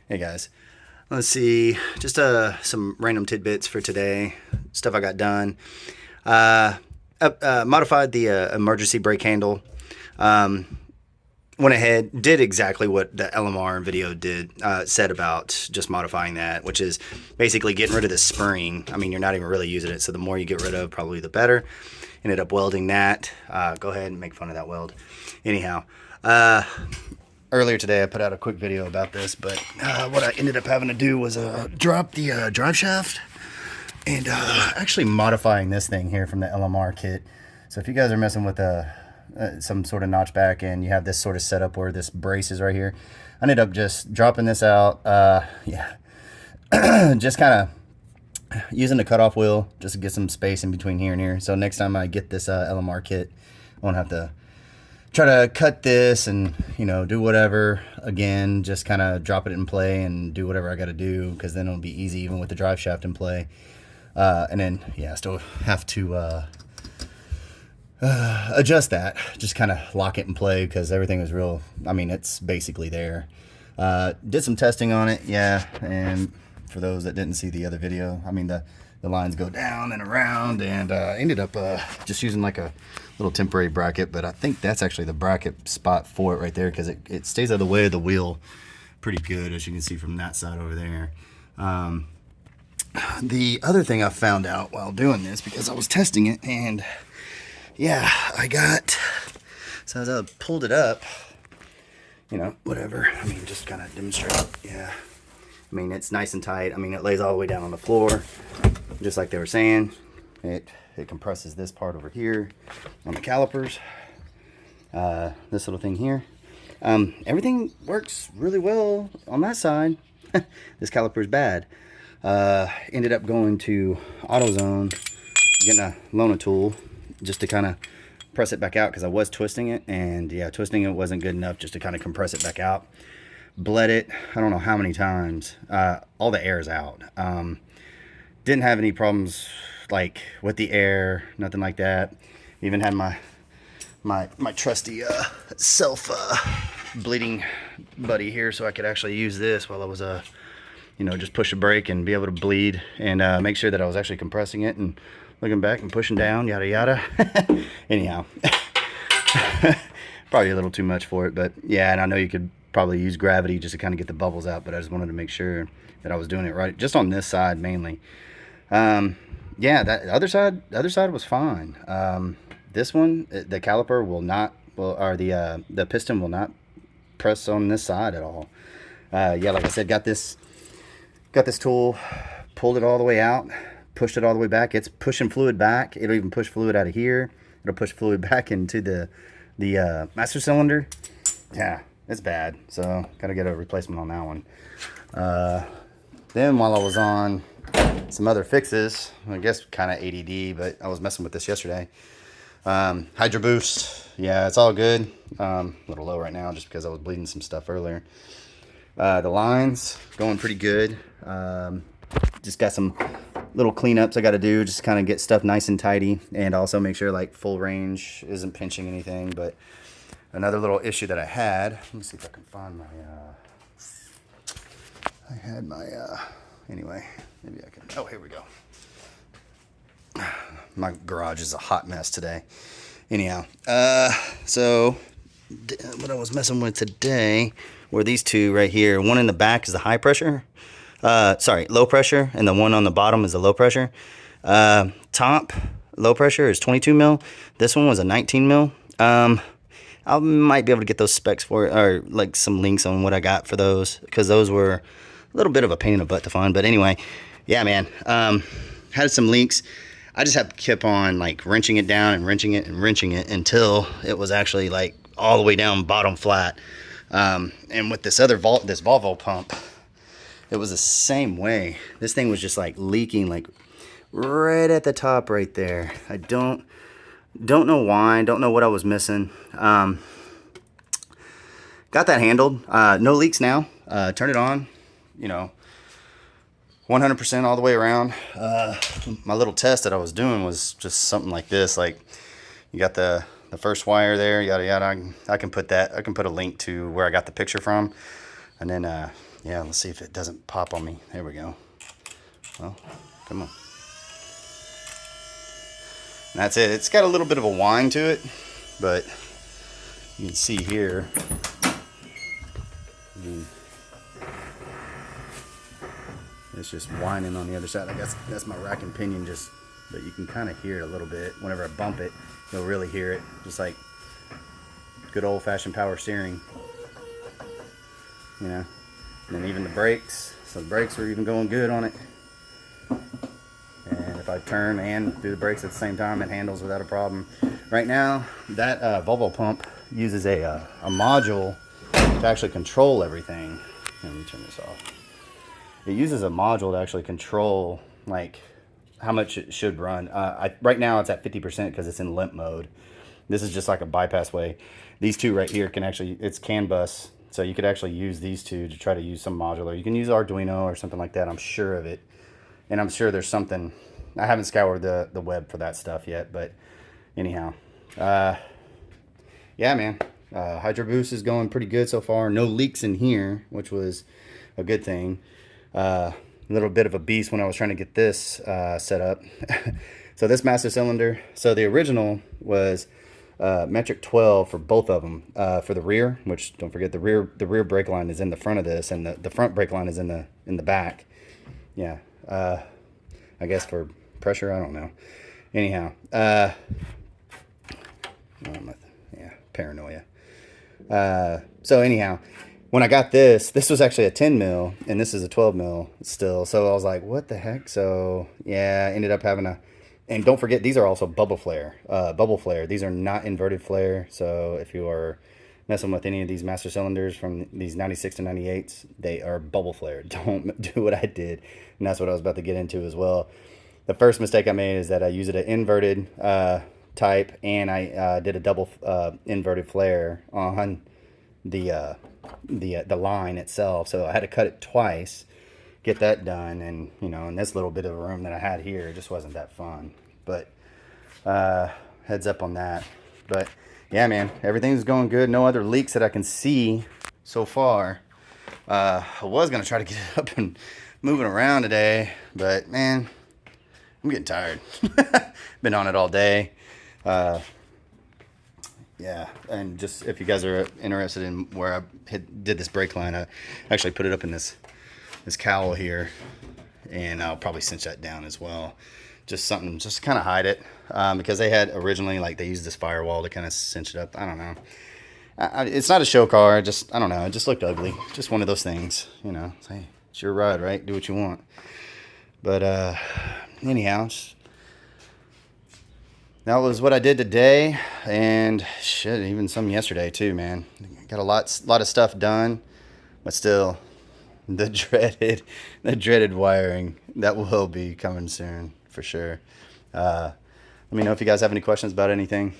Hey guys, let's see. Just some random tidbits for today. Stuff I got done. Uh, Modified the emergency brake handle. Um, Went ahead, did exactly what the LMR video did said about just modifying that, which is basically getting rid of the spring. I mean, you're not even really using it, so the more you get rid of, probably the better. Ended up welding that. Go ahead and make fun of that weld. Anyhow, earlier today I put out a quick video about this, but what I ended up having to do was drop the drive shaft and actually modifying this thing here from the LMR kit. So if you guys are messing with some sort of notchback and you have this sort of setup where this brace is right here, I ended up just dropping this out. Yeah, just kind of using the cutoff wheel just to get some space in between here and here. So next time I get this LMR kit, I won't have to try to cut this and do whatever again. Just kind of drop it in play and do whatever I got to do, because then it'll be easy even with the drive shaft in play. And then I still have to adjust that, just kind of lock it in play, because everything is real. I mean, it's basically there. Did some testing on it, and for those that didn't see the other video, I mean, the lines go down and around, and ended up just using like a little temporary bracket, but I think that's actually the bracket spot for it right there, because it stays out of the way of the wheel pretty good, as you can see from that side over there. The other thing I found out while doing this, because I was testing it, and so as I pulled it up, whatever, I mean, just kind of demonstrate. I mean, it's nice and tight. I mean, it lays all the way down on the floor, just like they were saying. It compresses this part over here on the calipers. This little thing here. Everything works really well on that side. This caliper's bad. Ended up going to AutoZone, getting a Lona tool just to kind of press it back out, because I was twisting it, and twisting it wasn't good enough just to kind of compress it back out. Bled it, I don't know how many times. All the air's out. Didn't have any problems like with the air, nothing like that. Even had my trusty self bleeding buddy here, so I could actually use this while I was just push a brake and be able to bleed, and make sure that I was actually compressing it and looking back and pushing down, yada yada. Anyhow, probably a little too much for it, but and I know you could probably use gravity just to kind of get the bubbles out, but I just wanted to make sure that I was doing it right, just on this side mainly. That other side was fine. This one, the caliper will not, or the piston will not press on this side at all. Like I said, got this tool, pulled it all the way out, pushed it all the way back. It's pushing fluid back. It'll even push fluid out of here. It'll push fluid back into the master cylinder. It's bad, so gotta get a replacement on that one. Then while I was on some other fixes, I guess kind of ADD, but I was messing with this yesterday. Hydro boost, it's all good. A little low right now just because I was bleeding some stuff earlier. The lines going pretty good. Just got some little cleanups I got to do, just kind of get stuff nice and tidy, and also make sure like full range isn't pinching anything. But another little issue that I had, let me see if I can find my anyway, maybe I can, oh, here we go. My garage is a hot mess today. Anyhow, so what I was messing with today were these two right here. One in the back is the high pressure, low pressure, and the one on the bottom is the low pressure. Top low pressure is 22 mil. This one was a 19 mil. I might be able to get those specs for it, or like some links on what I got for those, because those were a little bit of a pain in the butt to find. But anyway, man, had some links. I just have kept on like wrenching it down and wrenching it until it was actually like all the way down bottom flat. And with this other this Volvo pump, it was the same way. This thing was just like leaking like right at the top right there. I don't know why, don't know what I was missing. Got that handled. No leaks now. Turn it on, 100% all the way around. My little test that I was doing was just something like this. Like, you got the first wire there, yada yada. I can put a link to where I got the picture from, and then Yeah, let's see if it doesn't pop on me. There we go. Well, come on. And that's it. It's got a little bit of a whine to it, but you can see here. It's just whining on the other side. I guess that's my rack and pinion but you can kind of hear it a little bit. Whenever I bump it, you'll really hear it. Just like good old-fashioned power steering. You know? And then even the brakes. So the brakes are even going good on it. And if I turn and do the brakes at the same time, it handles without a problem. Right now, that Volvo pump uses a module to actually control everything. Let me turn this off. It uses a module to actually control like how much it should run. Right now it's at 50% because it's in limp mode. This is just like a bypass way. These two right here can actually, it's CAN bus. So you could actually use these two to try to use some modular. You can use Arduino or something like that. I'm sure of it. And I'm sure there's something. I haven't scoured the web for that stuff yet, but anyhow. Yeah, man. Hydro Boost is going pretty good so far. No leaks in here, which was a good thing. A little bit of a beast when I was trying to get this set up. So this master cylinder, so the original was metric 12 for both of them. For the rear, which don't forget the rear brake line is in the front of this, and the front brake line is in the back. Yeah, I guess for pressure, I don't know. Anyhow, yeah, paranoia. So anyhow, when I got this was actually a 10 mil and this is a 12 mil still. So I was like, what the heck? So yeah, I ended up having and don't forget, these are also bubble flare. These are not inverted flare. So if you are messing with any of these master cylinders from these 96 to 98s, they are bubble flare. Don't do what I did. And that's what I was about to get into as well. The first mistake I made is that I used an inverted type, and I did a double inverted flare on the line itself. So I had to cut it twice, get that done, and in this little bit of a room that I had here, it just wasn't that fun. But heads up on that. But yeah, man, everything's going good. No other leaks that I can see so far. I was gonna try to get it up and moving around today, but man, I'm getting tired. Been on it all day. Yeah, and just if you guys are interested in where I did this brake line, I actually put it up in this cowl here, and I'll probably cinch that down as well. Just something, just to kind of hide it, because they had originally, like, they used this firewall to kind of cinch it up. I don't know. It's not a show car. I don't know. It just looked ugly. Just one of those things, Hey, it's your ride, right? Do what you want. But anyhow, that was what I did today, and shit, even some yesterday too, man. Got a lot of stuff done, but still, the dreaded wiring that will be coming soon for sure. Let me know if you guys have any questions about anything.